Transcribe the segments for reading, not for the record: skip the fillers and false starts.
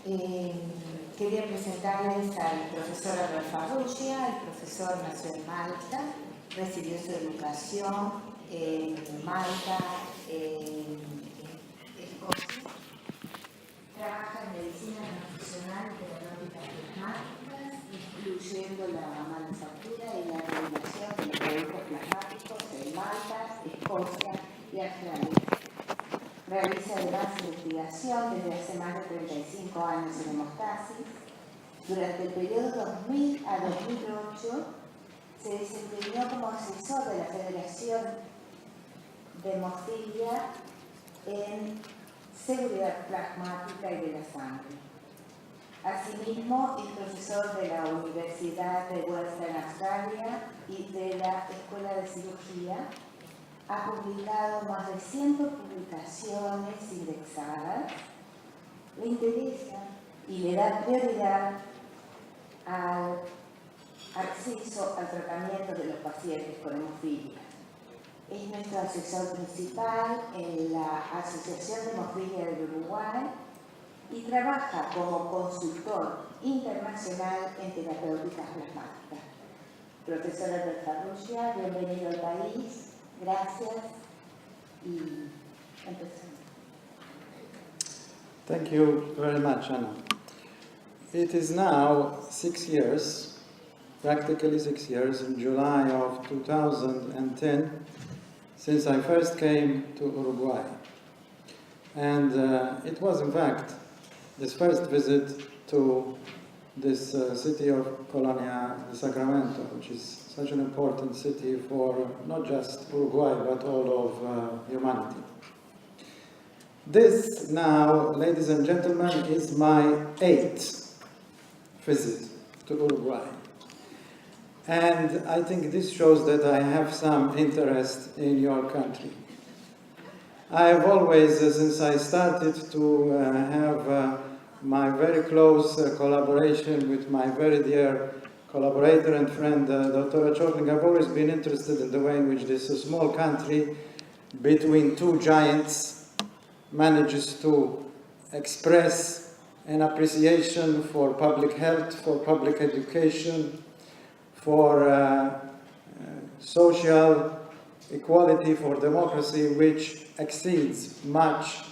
Quería presentarles al profesor Pathology. El profesor nació en Malta, recibió su educación en Malta, en Escocia. Trabaja en medicina transfusional y terapéuticas plasmáticas, incluyendo la manufactura y la regulación de los productos plasmáticos en Malta, Escocia y Australia. Realiza además investigación desde hace más de 35 años en hemostasis. Durante el periodo 2000 a 2008 se desempeñó como asesor de la Federación de Hemofilia en seguridad plasmática y de la sangre. Asimismo, es profesor de la Universidad de Western Australia y de la Escuela de Cirugía. Ha publicado más de 100 publicaciones indexadas. Le interesa y le da prioridad al acceso al tratamiento de los pacientes con hemofilia. Es nuestro asesor principal en la Asociación de Hemofilia del Uruguay y trabaja como consultor internacional en terapéuticas plasmáticas. Profesora Pathology, bienvenido al país. Gracias y empezamos. Thank you very much, Anna. It is now 6 years, practically 6 years, in July of 2010, since I first came to Uruguay. And it was, in fact, this first visit to this city of Colonia, Sacramento, which is such an important city for not just Uruguay, but all of humanity. This now, ladies and gentlemen, is my 8th visit to Uruguay. And I think this shows that I have some interest in your country. I have always, since I started to have my very close collaboration with my very dear collaborator and friend, Dr. Chorling, I've always been interested in the way in which this small country between two giants manages to express an appreciation for public health, for public education, for social equality, for democracy, which exceeds much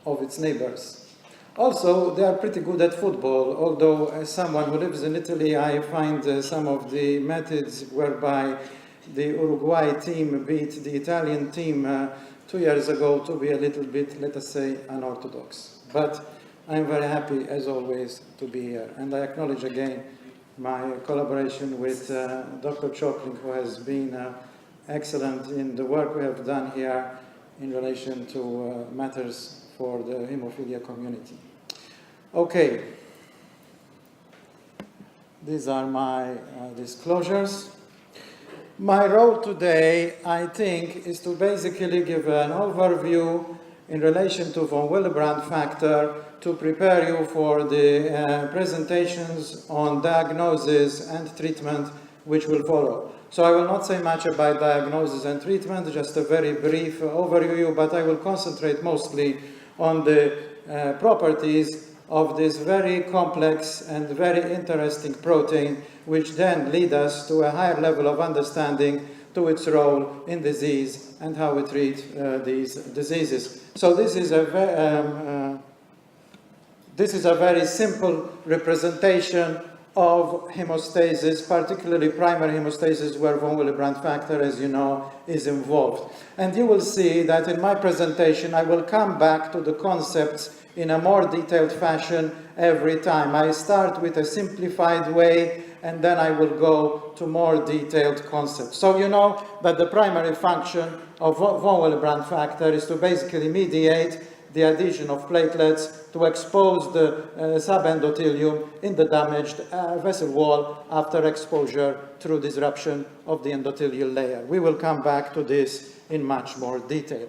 of its neighbors. Also, they are pretty good at football, although as someone who lives in Italy, I find some of the methods whereby the Uruguay team beat the Italian team 2 years ago to be a little bit, let us say, unorthodox. But I'm very happy, as always, to be here. And I acknowledge again my collaboration with Dr. Chokling, who has been excellent in the work we have done here in relation to matters for the hemophilia community. Okay, these are my disclosures. My role today, I think, is to basically give an overview in relation to von Willebrand factor to prepare you for the presentations on diagnosis and treatment which will follow. So I will not say much about diagnosis and treatment, just a very brief overview, but I will concentrate mostly on the properties of this very complex and very interesting protein, which then lead us to a higher level of understanding to its role in disease and how we treat these diseases. So this is a very simple representation of hemostasis, particularly primary hemostasis, where von Willebrand factor, as you know, is involved. And you will see that in my presentation, I will come back to the concepts in a more detailed fashion every time. I start with a simplified way, and then I will go to more detailed concepts. So you know that the primary function of von Willebrand factor is to basically mediate the adhesion of platelets to expose the subendothelium in the damaged vessel wall after exposure through disruption of the endothelial layer. We will come back to this in much more detail.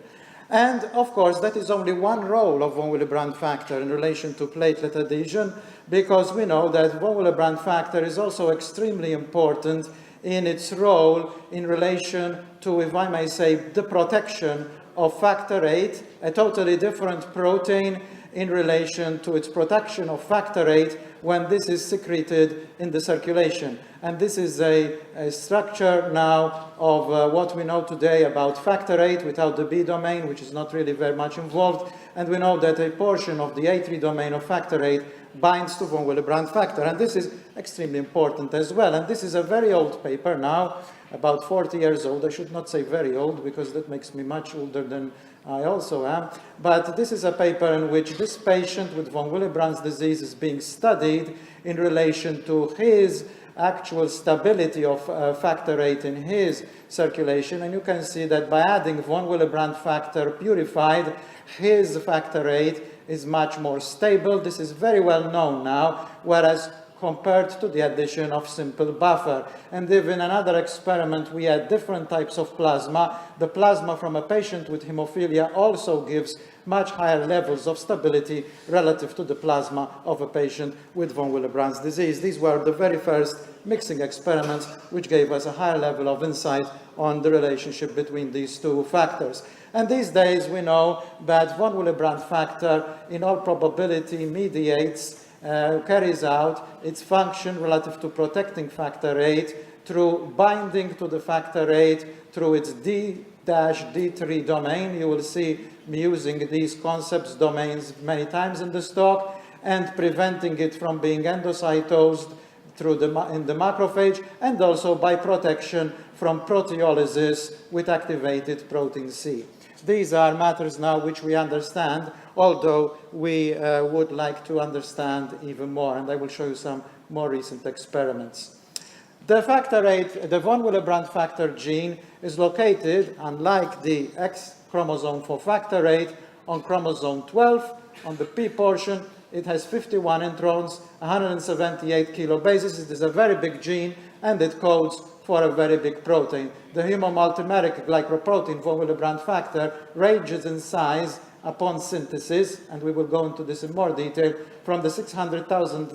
And of course, that is only one role of von Willebrand factor in relation to platelet adhesion, because we know that von Willebrand factor is also extremely important in its role in relation to, if I may say, the protection of factor VIII, a totally different protein in relation to its production of factor VIII when this is secreted in the circulation. And this is a structure now of what we know today about factor VIII without the B domain, which is not really very much involved. And we know that a portion of the A3 domain of factor VIII binds to von Willebrand factor. And this is extremely important as well. And this is a very old paper now, about 40 years old. I should not say very old, because that makes me much older than I also am. But this is a paper in which this patient with von Willebrand's disease is being studied in relation to his actual stability of factor VIII in his circulation. And you can see that by adding von Willebrand factor purified, his factor VIII is much more stable. This is very well known now, whereas compared to the addition of simple buffer. And if in another experiment we had different types of plasma, the plasma from a patient with hemophilia also gives much higher levels of stability relative to the plasma of a patient with von Willebrand's disease. These were the very first mixing experiments which gave us a higher level of insight on the relationship between these two factors. And these days we know that von Willebrand factor in all probability mediates carries out its function relative to protecting factor VIII through binding to the factor VIII through its D-D3 domain. You will see me using these concepts, domains, many times in this talk, and preventing it from being endocytosed through in the macrophage, and also by protection from proteolysis with activated protein C. These are matters now which we understand, although we would like to understand even more, and I will show you some more recent experiments. The factor VIII, the von Willebrand factor gene, is located, unlike the X chromosome for factor VIII, on chromosome 12. On the P portion, it has 51 introns, 178 kilobases. It is a very big gene, and it codes for a very big protein. The human multimeric glycoprotein von Willebrand factor ranges in size upon synthesis, and we will go into this in more detail, from the 600,000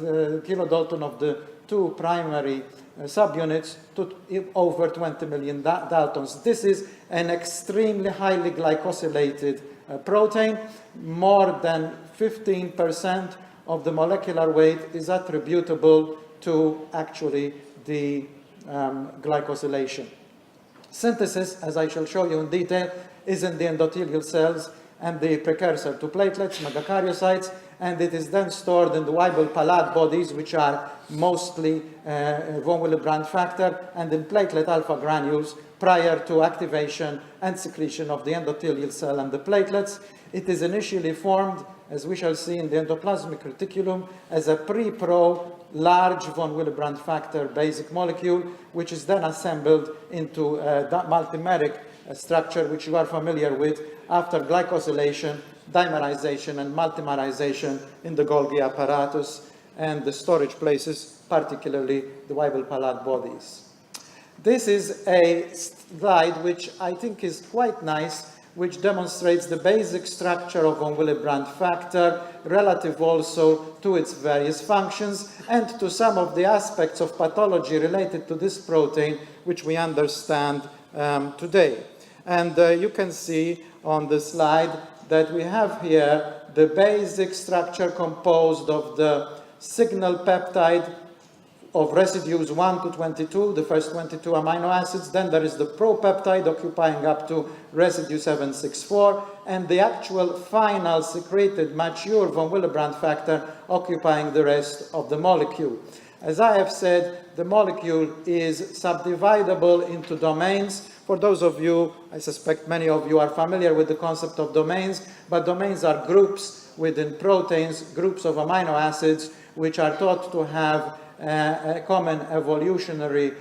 kilodalton of the two primary subunits to over 20 million daltons. This is an extremely highly glycosylated protein. More than 15% of the molecular weight is attributable to actually the glycosylation. Synthesis, as I shall show you in detail, is in the endothelial cells and the precursor to platelets, megakaryocytes, and it is then stored in the Weibel-Palade bodies, which are mostly von Willebrand factor, and in platelet alpha granules prior to activation and secretion of the endothelial cell and the platelets. It is initially formed, as we shall see in the endoplasmic reticulum, as a pre-pro large von Willebrand factor basic molecule, which is then assembled into a multimeric structure which you are familiar with after glycosylation, dimerization, and multimerization in the Golgi apparatus and the storage places, particularly the Weibel-Palade bodies. This is a slide which I think is quite nice, which demonstrates the basic structure of von Willebrand factor, relative also to its various functions, and to some of the aspects of pathology related to this protein, which we understand today. And you can see on the slide that we have here the basic structure composed of the signal peptide of residues 1 to 22, the first 22 amino acids. Then there is the propeptide occupying up to residue 764, and the actual final secreted mature von Willebrand factor occupying the rest of the molecule. As I have said, the molecule is subdividable into domains. For those of you, I suspect many of you are familiar with the concept of domains, but domains are groups within proteins, groups of amino acids, which are thought to have a common evolutionary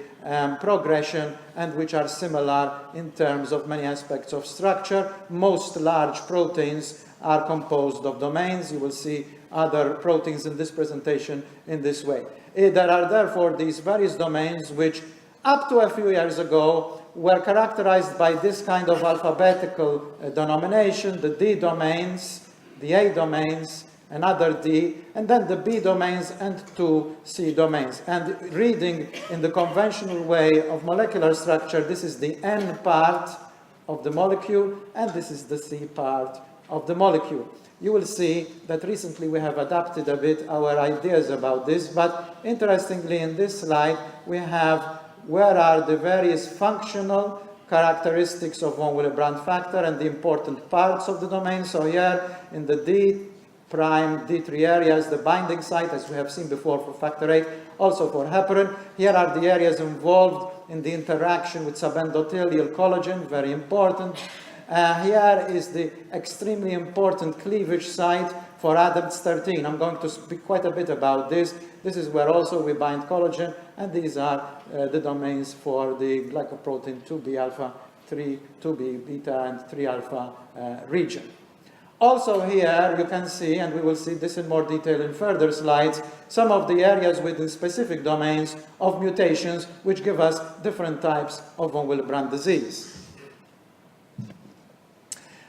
progression and which are similar in terms of many aspects of structure. Most large proteins are composed of domains. You will see other proteins in this presentation in this way. There are therefore these various domains which up to a few years ago were characterized by this kind of alphabetical denomination, the D domains, the A domains, another D, and then the B domains and two C domains. And reading in the conventional way of molecular structure, this is the N part of the molecule, and this is the C part of the molecule. you will see that recently we have adapted a bit our ideas about this, but interestingly in this slide we have where are the various functional characteristics of von Willebrand factor and the important parts of the domain. So here in the D' D3 areas, the binding site, as we have seen before for factor VIII, also for heparin. Here are the areas involved in the interaction with subendothelial collagen, very important. Here is the extremely important cleavage site for ADAMTS 13. I'm going to speak quite a bit about this. This is where also we bind collagen, and these are the domains for the glycoprotein 2B alpha, 2B beta, and 3 alpha region. Also here you can see, and we will see this in more detail in further slides, some of the areas within specific domains of mutations which give us different types of von Willebrand disease.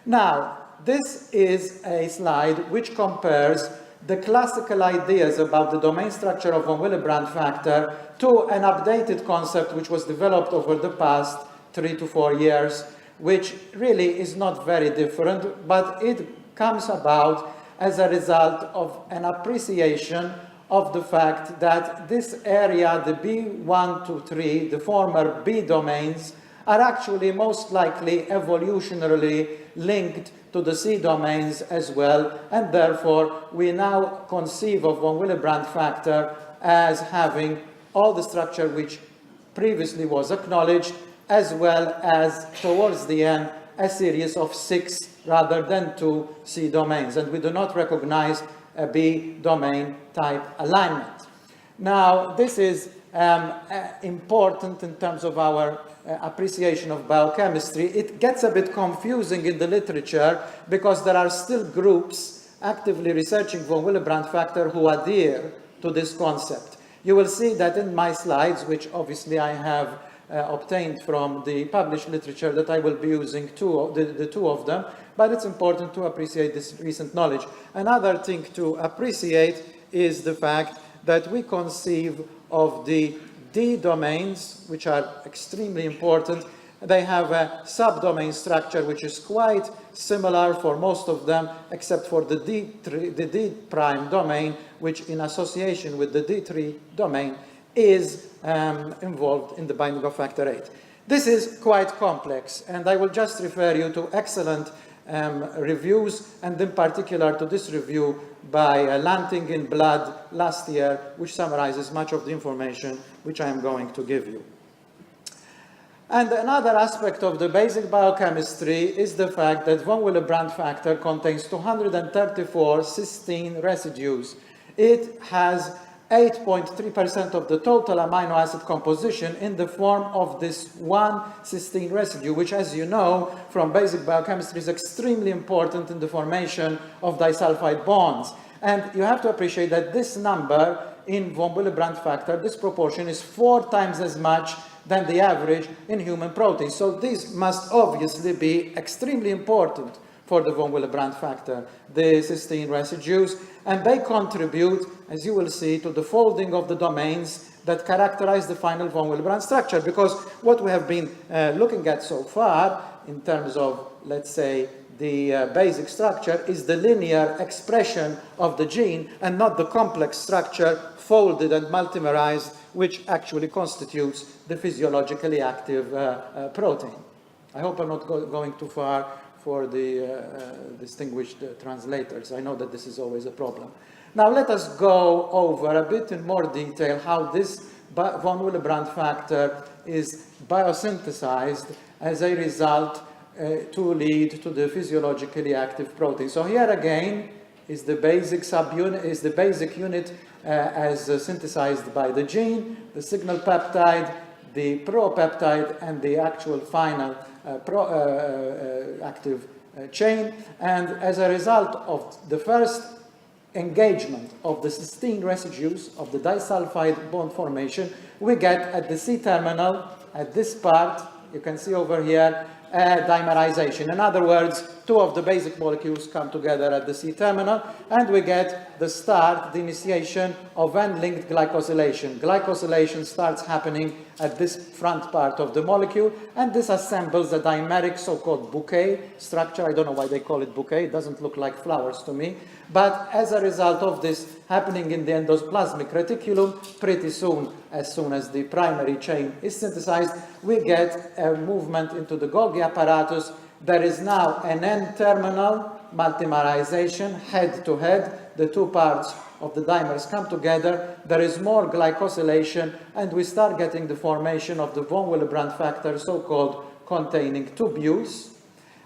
Now, this is a slide which compares the classical ideas about the domain structure of von Willebrand factor to an updated concept which was developed over the past 3 to 4 years, which really is not very different, but it comes about as a result of an appreciation of the fact that this area, the B1 to 3, the former B domains, are actually most likely evolutionarily linked to the C domains as well, and therefore we now conceive of von Willebrand factor as having all the structure which previously was acknowledged, as well as towards the end a series of 6 rather than 2 C domains, and we do not recognize a B domain type alignment. Now this is important in terms of our appreciation of biochemistry. It gets a bit confusing in the literature because there are still groups actively researching von Willebrand factor who adhere to this concept. You will see that in my slides, which obviously I have obtained from the published literature, that I will be using the two of them, but it's important to appreciate this recent knowledge. Another thing to appreciate is the fact that we conceive of the D domains, which are extremely important. They have a subdomain structure which is quite similar for most of them, except for the D prime domain, which in association with the D3 domain is involved in the binding of factor VIII. This is quite complex, and I will just refer you to excellent reviews, and in particular to this review by Lanting in Blood last year, which summarizes much of the information which I am going to give you. And another aspect of the basic biochemistry is the fact that von Willebrand factor contains 234 cysteine residues. It has 8.3% of the total amino acid composition in the form of this one cysteine residue, which, as you know from basic biochemistry, is extremely important in the formation of disulfide bonds. And you have to appreciate that this number in von Willebrand factor, this proportion is 4 times as much than the average in human proteins. So these must obviously be extremely important for the von Willebrand factor, the cysteine residues, and they contribute, as you will see, to the folding of the domains that characterize the final von Willebrand structure, because what we have been looking at so far in terms of, let's say, the basic structure is the linear expression of the gene and not the complex structure folded and multimerized, which actually constitutes the physiologically active protein. I hope I'm not going too far for the distinguished translators. I know that this is always a problem. Now let us go over a bit in more detail how this von Willebrand factor is biosynthesized as a result to lead to the physiologically active protein. So here again is the basic subunit, is the basic unit as synthesized by the gene, the signal peptide, the propeptide, and the actual final active chain. And as a result of the first engagement of the cysteine residues of the disulfide bond formation, we get at the C-terminal, at this part, you can see over here, dimerization. In other words, two of the basic molecules come together at the C-terminal, and we get the start, the initiation of N-linked glycosylation. Glycosylation starts happening at this front part of the molecule, and this assembles a dimeric so-called bouquet structure. I don't know why they call it bouquet. It doesn't look like flowers to me. But as a result of this happening in the endoplasmic reticulum, pretty soon as the primary chain is synthesized, we get a movement into the Golgi apparatus. There is now an N-terminal multimerization, head-to-head. The two parts of the dimers come together. There is more glycosylation, and we start getting the formation of the von Willebrand factor, so-called containing tubules.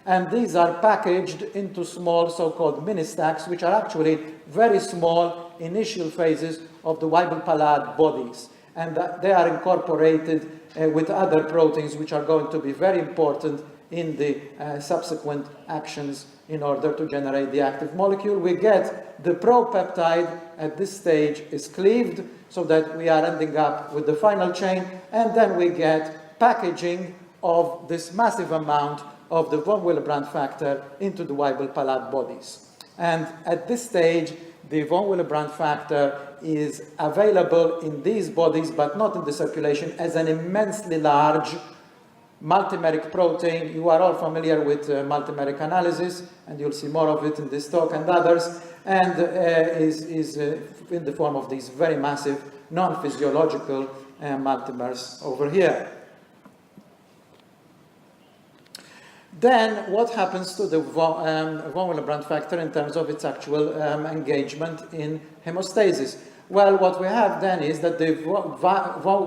And these are packaged into small so-called mini-stacks, which are actually very small initial phases of the Weibel-Palade bodies. And they are incorporated with other proteins, which are going to be very important in the subsequent actions in order to generate the active molecule. We get the propeptide at this stage is cleaved, so that we are ending up with the final chain, and then we get packaging of this massive amount of the von Willebrand factor into the Weibel-Palade bodies. And at this stage, the von Willebrand factor is available in these bodies, but not in the circulation, as an immensely large multimeric protein. You are all familiar with multimeric analysis, and you'll see more of it in this talk and others, and is in the form of these very massive non-physiological multimers over here. Then what happens to the von Willebrand factor in terms of its actual engagement in hemostasis? Well, what we have then is that the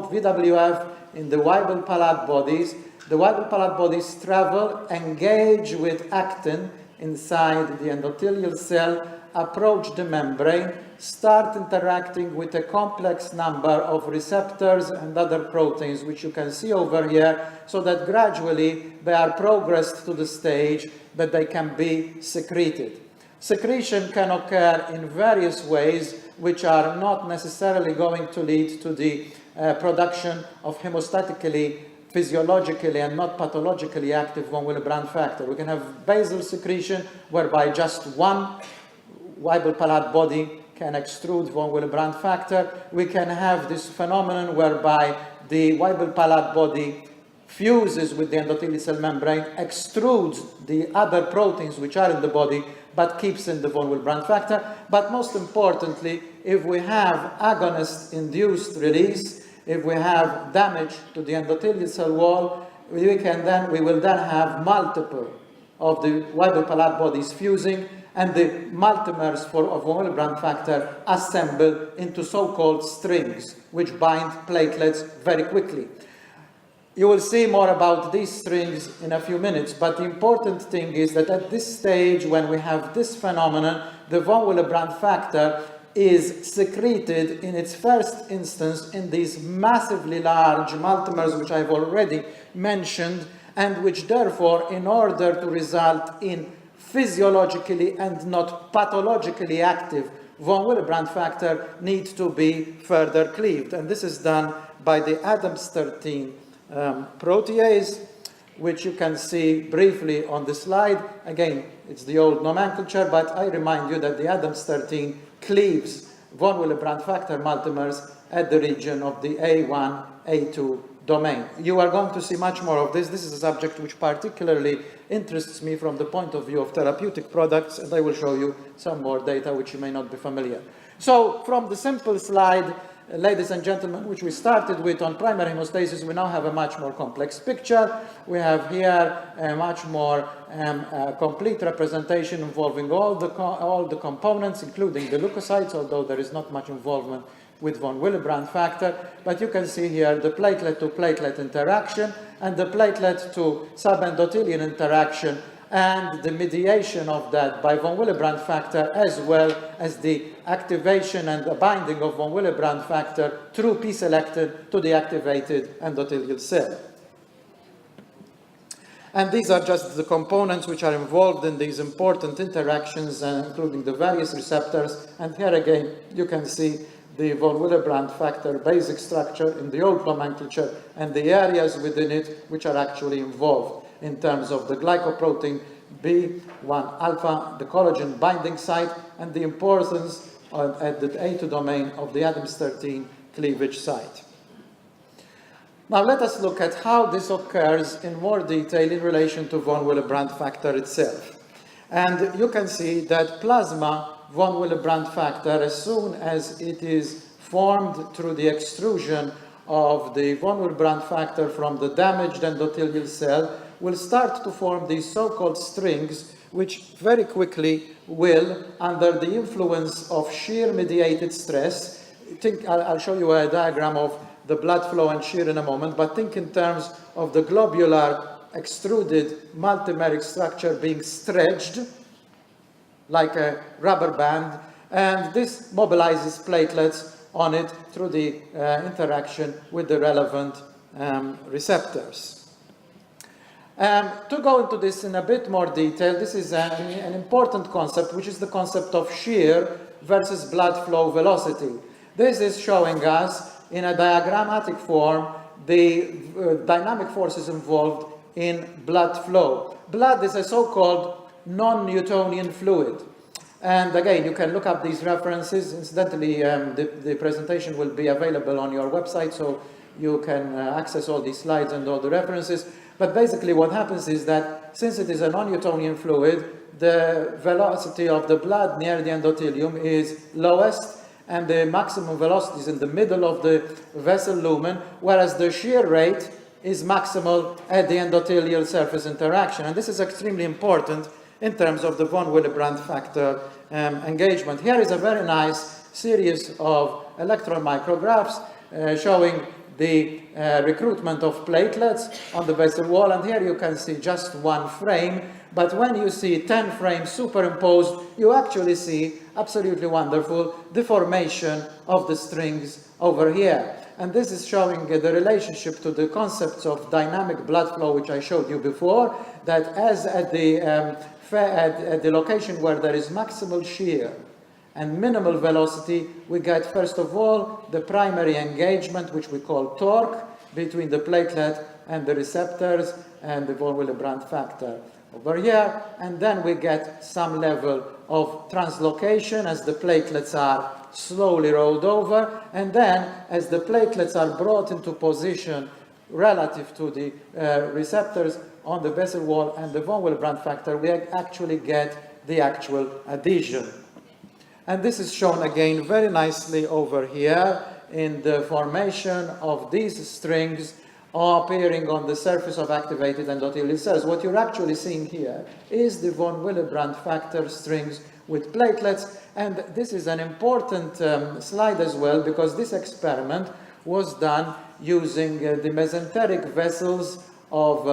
VWF in the Weibel-Palade bodies, the Weibel-Palade bodies travel, engage with actin inside the endothelial cell, approach the membrane, start interacting with a complex number of receptors and other proteins, which you can see over here, so that gradually they are progressed to the stage that they can be secreted. Secretion can occur in various ways, which are not necessarily going to lead to the production of hemostatically, physiologically, and not pathologically active von Willebrand factor. We can have basal secretion, whereby just one Weibel-Palade body can extrude von Willebrand factor. We can have this phenomenon whereby the Weibel-Palade body fuses with the endothelial cell membrane, extrudes the other proteins which are in the body, but keeps in the von Willebrand factor. But most importantly, if we have agonist-induced release, if we have damage to the endothelial cell wall, we will then have multiple of the Weibel-Palade bodies fusing, and the multimers of von Willebrand factor assemble into so-called strings, which bind platelets very quickly. You will see more about these strings in a few minutes, but the important thing is that at this stage, when we have this phenomenon, the von Willebrand factor is secreted in its first instance in these massively large multimers, which I've already mentioned, and which therefore, in order to result in physiologically and not pathologically active von Willebrand factor, needs to be further cleaved. And this is done by the Adams-13 protease, which you can see briefly on the slide. Again, it's the old nomenclature, but I remind you that the Adams-13 cleaves von Willebrand factor multimers at the region of the A1, A2 domain. You are going to see much more of this. This is a subject which particularly interests me from the point of view of therapeutic products, and I will show you some more data which you may not be familiar. So from the simple slide, ladies and gentlemen, which we started with on primary hemostasis, we now have a much more complex picture. We have here a much more complete representation involving all the components, including the leukocytes, although there is not much involvement with von Willebrand factor. But you can see here the platelet-to-platelet interaction and the platelet to subendothelial interaction, and the mediation of that by von Willebrand factor, as well as the activation and the binding of von Willebrand factor through P-selectin to the activated endothelial cell. And these are just the components which are involved in these important interactions, including the various receptors. And here again, you can see the von Willebrand factor basic structure in the old nomenclature and the areas within it which are actually involved in terms of the glycoprotein B1 alpha, the collagen binding site, and the importance at the A2 domain of the Adams 13 cleavage site. Now let us look at how this occurs in more detail in relation to von Willebrand factor itself. And you can see that plasma von Willebrand factor, as soon as it is formed through the extrusion of the von Willebrand factor from the damaged endothelial cell, will start to form these so-called strings, which very quickly will, under the influence of shear-mediated stress, I'll show you a diagram of the blood flow and shear in a moment, but think in terms of the globular extruded multimeric structure being stretched like a rubber band, and this mobilizes platelets on it through the interaction with the relevant receptors. To go into this in a bit more detail, this is an important concept, which is the concept of shear versus blood flow velocity. This is showing us in a diagrammatic form the dynamic forces involved in blood flow. Blood is a so-called non-Newtonian fluid. And again, you can look up these references. Incidentally, the presentation will be available on your website, so you can access all these slides and all the references. But basically what happens is that since it is a non-Newtonian fluid, the velocity of the blood near the endothelium is lowest, and the maximum velocity is in the middle of the vessel lumen, whereas the shear rate is maximal at the endothelial surface interaction. And this is extremely important in terms of the von Willebrand factor engagement. Here is a very nice series of electron micrographs showing the recruitment of platelets on the vessel wall, and here you can see just one frame, but when you see 10 frames superimposed, you actually see absolutely wonderful deformation of the strings over here. And this is showing the relationship to the concepts of dynamic blood flow, which I showed you before, that as at the location where there is maximal shear and minimal velocity, we get, first of all, the primary engagement, which we call torque, between the platelet and the receptors and the von Willebrand factor over here, and then we get some level of translocation as the platelets are slowly rolled over, and then as the platelets are brought into position relative to the receptors on the vessel wall and the von Willebrand factor, we actually get the actual adhesion. And this is shown again very nicely over here in the formation of these strings appearing on the surface of activated endothelial cells. What you're actually seeing here is the von Willebrand factor strings with platelets, and this is an important slide as well, because this experiment was done using the mesenteric vessels of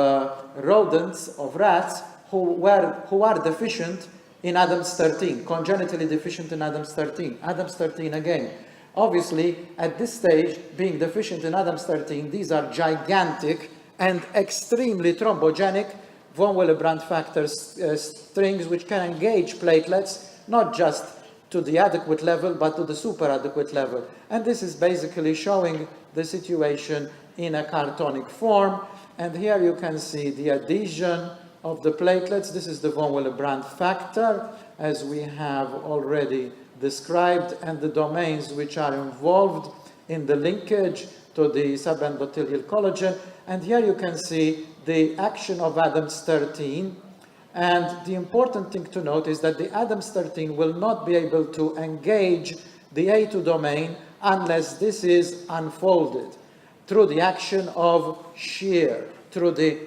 rodents, of rats, who are deficient in Adams 13, congenitally deficient in Adams 13. Adams 13 again. Obviously, at this stage, being deficient in Adams 13, these are gigantic and extremely thrombogenic von Willebrand factor strings, which can engage platelets, not just to the adequate level, but to the superadequate level. And this is basically showing the situation in a cartonic form. And here you can see the adhesion of the platelets. This is the von Willebrand factor, as we have already described, and the domains which are involved in the linkage to the subendothelial collagen. And here you can see the action of Adams 13. And the important thing to note is that the Adams 13 will not be able to engage the A2 domain unless this is unfolded through the action of shear, through the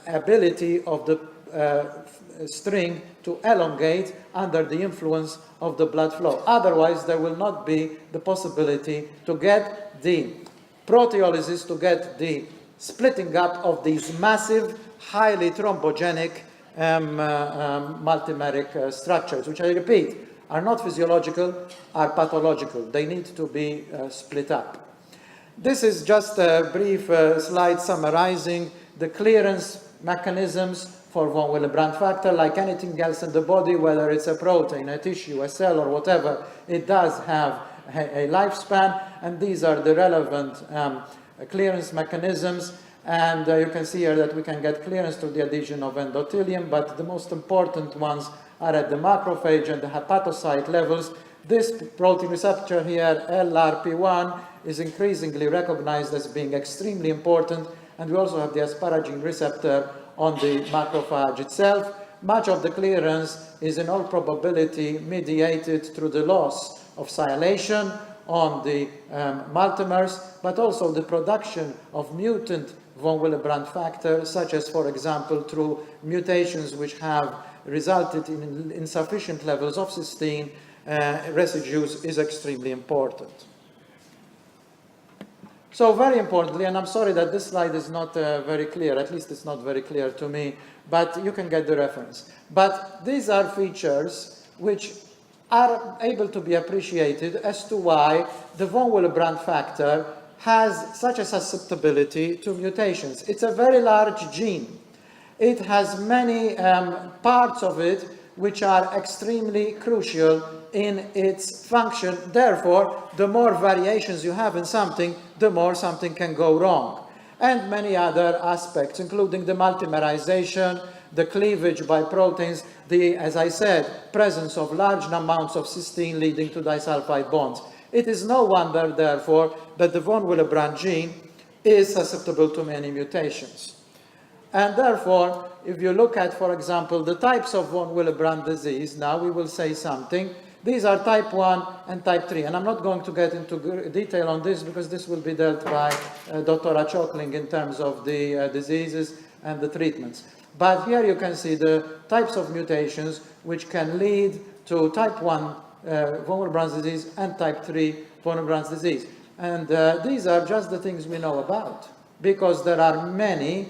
ability of the string to elongate under the influence of the blood flow. Otherwise, there will not be the possibility to get the proteolysis, to get the splitting up of these massive, highly thrombogenic multimeric structures, which I repeat, are not physiological, are pathological. They need to be split up. This is just a brief slide summarizing the clearance mechanisms for von Willebrand factor. Like anything else in the body, whether it's a protein, a tissue, a cell, or whatever, it does have a lifespan, and these are the relevant clearance mechanisms. And you can see here that we can get clearance through the adhesion of endothelium, but the most important ones are at the macrophage and the hepatocyte levels. This protein receptor here, LRP1, is increasingly recognized as being extremely important, and we also have the asparagine receptor on the macrophage itself. Much of the clearance is in all probability mediated through the loss of sialation on the multimers, but also the production of mutant von Willebrand factor, such as, for example, through mutations which have resulted in insufficient levels of cysteine residues, is extremely important. So very importantly, and I'm sorry that this slide is not very clear, at least it's not very clear to me, but you can get the reference. But these are features which are able to be appreciated as to why the von Willebrand factor has such a susceptibility to mutations. It's a very large gene. It has many parts of it which are extremely crucial in its function. Therefore, the more variations you have in something, the more something can go wrong. And many other aspects, including the multimerization, the cleavage by proteins, the, as I said, presence of large amounts of cysteine leading to disulfide bonds. It is no wonder, therefore, that the von Willebrand gene is susceptible to many mutations. And therefore, if you look at, for example, the types of von Willebrand disease, now we will say something. These are type 1 and type 3. And I'm not going to get into detail on this because this will be dealt by Dr. Achokling in terms of the diseases and the treatments. But here you can see the types of mutations which can lead to type 1 von Willebrand disease and type 3 von Willebrand disease. And these are just the things we know about, because there are many,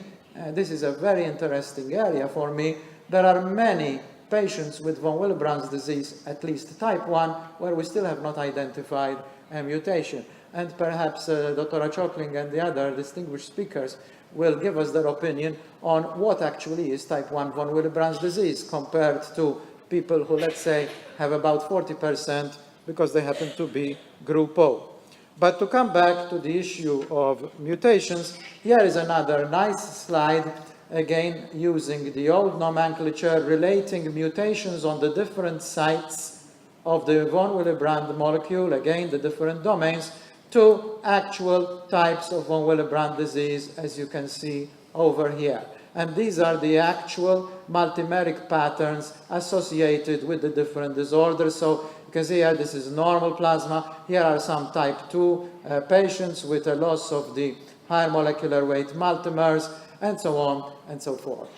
this is a very interesting area for me, there are many patients with von Willebrand disease, at least type 1, where we still have not identified a mutation. And perhaps Dr. Achokling and the other distinguished speakers will give us their opinion on what actually is type 1 von Willebrand disease compared to people who, let's say, have about 40% because they happen to be group O. But to come back to the issue of mutations, here is another nice slide, again using the old nomenclature, relating mutations on the different sites of the von Willebrand molecule, again the different domains, to actual types of von Willebrand disease, as you can see over here. And these are the actual multimeric patterns associated with the different disorders. So you can see here, this is normal plasma. Here are some type 2 patients with a loss of the higher molecular weight multimers, and so on and so forth.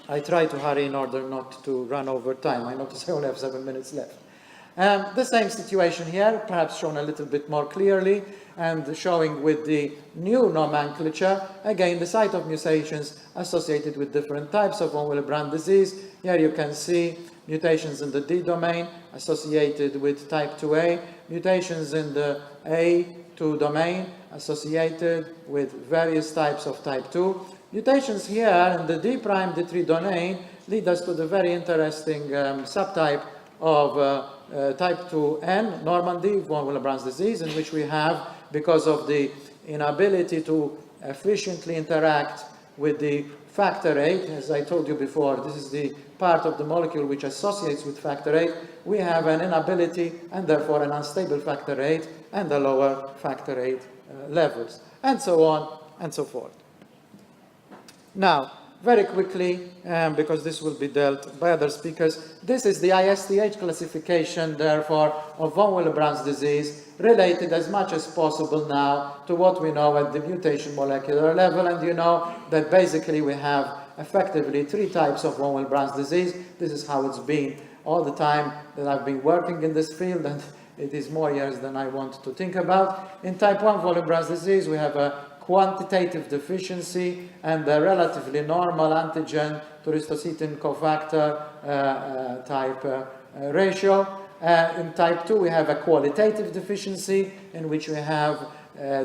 I try to hurry in order not to run over time. I notice I only have 7 minutes left. The same situation here, perhaps shown a little bit more clearly, and showing with the new nomenclature, again, the site of mutations associated with different types of von Willebrand disease. Here you can see mutations in the D domain associated with type 2A, mutations in the A2 domain associated with various types of type 2. Mutations here in the D' D3 domain lead us to the very interesting subtype of type 2N, Normandy, von Willebrand disease, in which we have, because of the inability to efficiently interact with the factor 8, as I told you before, this is the part of the molecule which associates with factor 8, we have an inability and therefore an unstable factor 8 and the lower factor 8 levels, and so on and so forth. Now, very quickly, because this will be dealt by other speakers, this is the ISTH classification, therefore, of von Willebrand disease, related as much as possible now to what we know at the mutation molecular level. And you know that basically we have effectively 3 types of von Willebrand disease. This is how it's been all the time that I've been working in this field, and it is more years than I want to think about. In type 1 von Willebrand disease, we have a quantitative deficiency and a relatively normal antigen to histiocytin cofactor type ratio. In type 2, we have a qualitative deficiency in which we have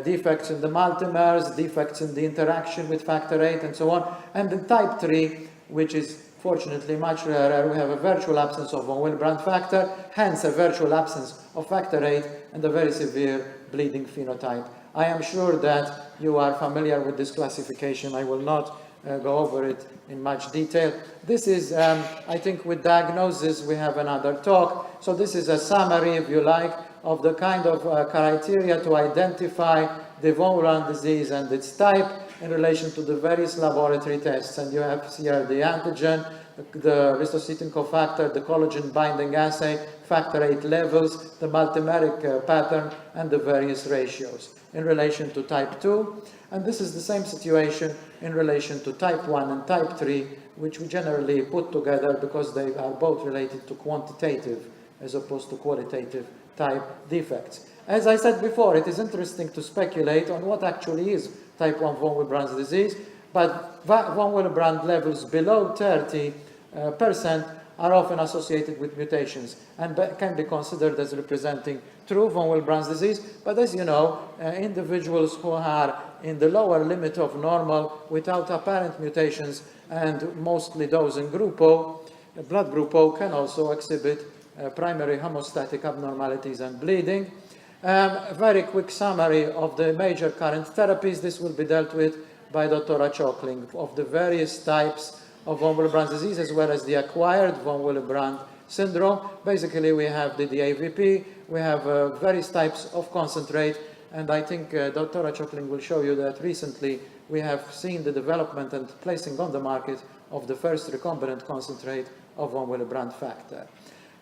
defects in the multimers, defects in the interaction with factor 8, and so on. And in type 3, which is fortunately much rarer, we have a virtual absence of von Willebrand factor, hence a virtual absence of factor 8 and a very severe bleeding phenotype I am sure that you are familiar with this classification. I will not go over it in much detail. This is, I think with diagnosis, we have another talk. So this is a summary, if you like, of the kind of criteria to identify the von Willebrand disease and its type in relation to the various laboratory tests. And you have here the antigen, the ristocytin cofactor, the collagen binding assay, factor VIII levels, the multimeric pattern, and the various ratios in relation to type 2. And this is the same situation in relation to type 1 and type 3, which we generally put together because they are both related to quantitative as opposed to qualitative type defects. As I said before, it is interesting to speculate on what actually is type 1 von Willebrand disease, but von Willebrand levels below 30% are often associated with mutations and can be considered as representing true von Willebrand disease. But as you know, individuals who are in the lower limit of normal without apparent mutations, and mostly those in group O, blood group O, can also exhibit primary homeostatic abnormalities and bleeding. Very quick summary of the major current therapies. This will be dealt with by Dr. Achokling, of the various types of von Willebrand disease as well as the acquired von Willebrand syndrome. Basically, we have the AVP, we have various types of concentrate, and I think Dr. Achokling will show you that recently we have seen the development and placing on the market of the first recombinant concentrate of von Willebrand factor.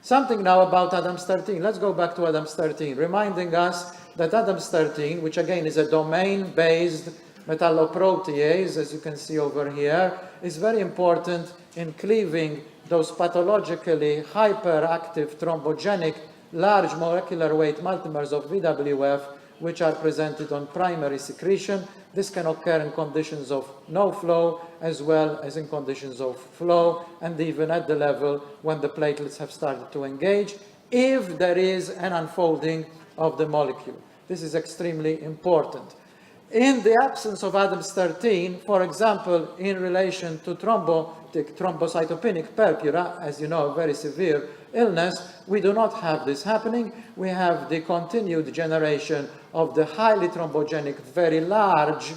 Something now about Adams 13. Let's go back to Adams 13, reminding us that Adams 13, which again is a domain-based metalloprotease, as you can see over here, is very important in cleaving those pathologically hyperactive thrombogenic large molecular weight multimers of VWF, which are presented on primary secretion. This can occur in conditions of no flow as well as in conditions of flow, and even at the level when the platelets have started to engage, if there is an unfolding of the molecule. This is extremely important. In the absence of Adams 13, for example, in relation to thrombocytopenic purpura, as you know, a very severe illness, we do not have this happening. We have the continued generation of the highly thrombogenic, very large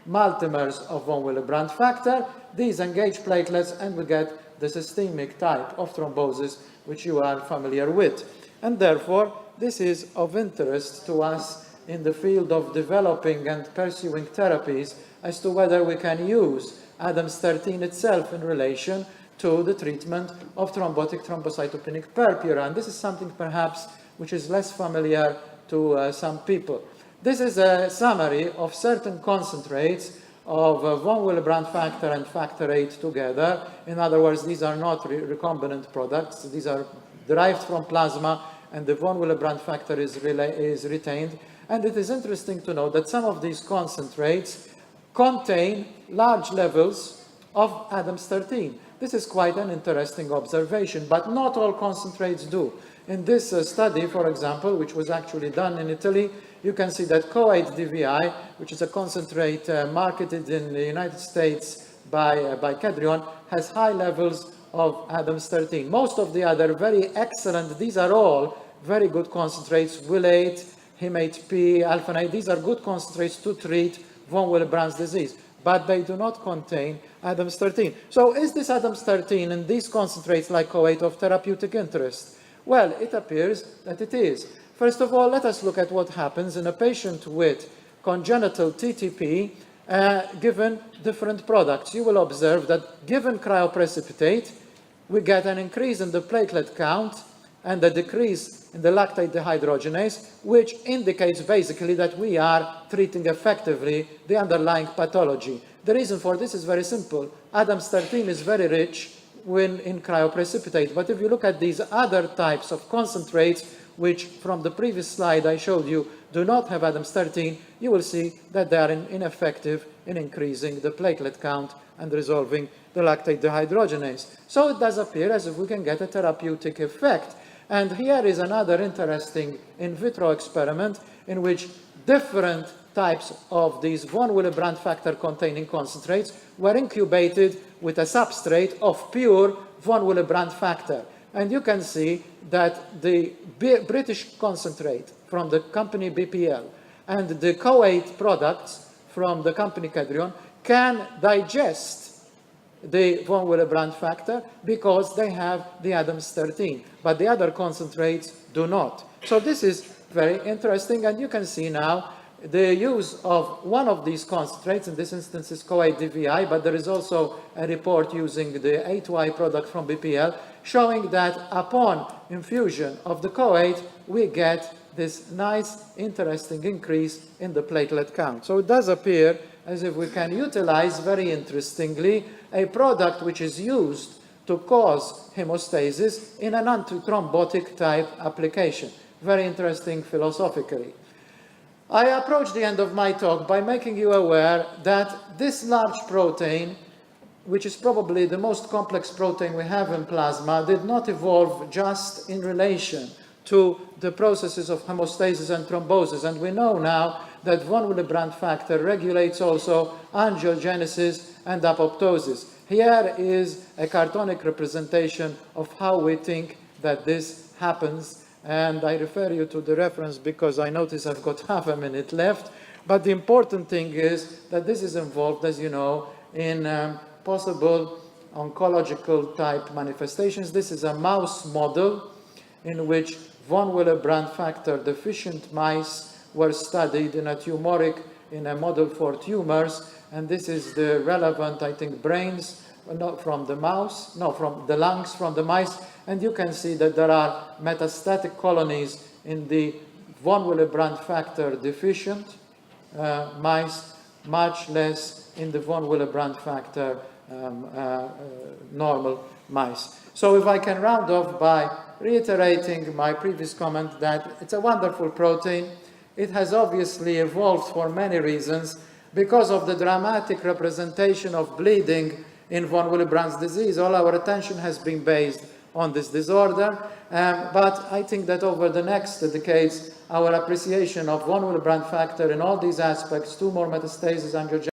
multimers of von Willebrand factor. These engage platelets, and we get the systemic type of thrombosis, which you are familiar with. And therefore, this is of interest to us in the field of developing and pursuing therapies as to whether we can use Adams 13 itself in relation to the treatment of thrombotic thrombocytopenic purpura. And this is something perhaps which is less familiar to some people. This is a summary of certain concentrates of von Willebrand factor and factor VIII together. In other words, these are not recombinant products. These are derived from plasma, and the von Willebrand factor is retained. And it is interesting to know that some of these concentrates contain large levels of Adams 13. This is quite an interesting observation, but not all concentrates do. In this study, for example, which was actually done in Italy, you can see that COAT DVI, which is a concentrate marketed in the United States by Kedrion, has high levels of Adams 13. Most of the other very excellent, these are all very good concentrates, Willate, Hemate P, alphanate, these are good concentrates to treat von Willebrand disease, but they do not contain Adams 13. So is this Adams 13 and these concentrates like COAT of therapeutic interest? Well, it appears that it is. First of all, let us look at what happens in a patient with congenital TTP given different products. You will observe that given cryoprecipitate, we get an increase in the platelet count and a decrease in the lactate dehydrogenase, which indicates basically that we are treating effectively the underlying pathology. The reason for this is very simple. Adams 13 is very rich when in cryoprecipitate, but if you look at these other types of concentrates, which from the previous slide I showed you do not have Adams 13, you will see that they are ineffective in increasing the platelet count and resolving the lactate dehydrogenase. So it does appear as if we can get a therapeutic effect. And here is another interesting in vitro experiment in which different types of these von Willebrand factor containing concentrates were incubated with a substrate of pure von Willebrand factor. And you can see that the British concentrate from the company BPL and the COAT products from the company Kedrion can digest the von Willebrand factor because they have the Adams 13, but the other concentrates do not. So this is very interesting, and you can see now the use of one of these concentrates, in this instance is CoA DVI, but there is also a report using the 8Y product from BPL, showing that upon infusion of the CoA, we get this nice, interesting increase in the platelet count. So it does appear as if we can utilize, very interestingly, a product which is used to cause hemostasis in an antithrombotic type application. Very interesting philosophically. I approach the end of my talk by making you aware that this large protein, which is probably the most complex protein we have in plasma, did not evolve just in relation to the processes of hemostasis and thrombosis. And we know now that von Willebrand factor regulates also angiogenesis and apoptosis. Here is a cartonic representation of how we think that this happens. And I refer you to the reference because I notice I've got half a minute left. But the important thing is that this is involved, as you know, in possible oncological type manifestations. This is a mouse model in which von Willebrand factor deficient mice were studied in a model for tumors. And this is the relevant, I think, brains, not from the mouse, no, from the lungs from the mice. And you can see that there are metastatic colonies in the von Willebrand factor deficient mice, much less in the von Willebrand factor normal mice. So if I can round off by reiterating my previous comment that it's a wonderful protein. It has obviously evolved for many reasons because of the dramatic representation of bleeding in von Willebrand's disease. All our attention has been based on this disorder, but I think that over the next decades, our appreciation of von Willebrand factor in all these aspects, tumor metastasis, angiogenesis,